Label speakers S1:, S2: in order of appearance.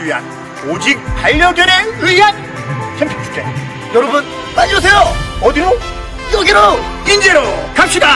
S1: 위한 오직 반려견에 의한 캠핑축제. 여러분 빨리 오세요. 어디로? 여기로 인제로 갑시다.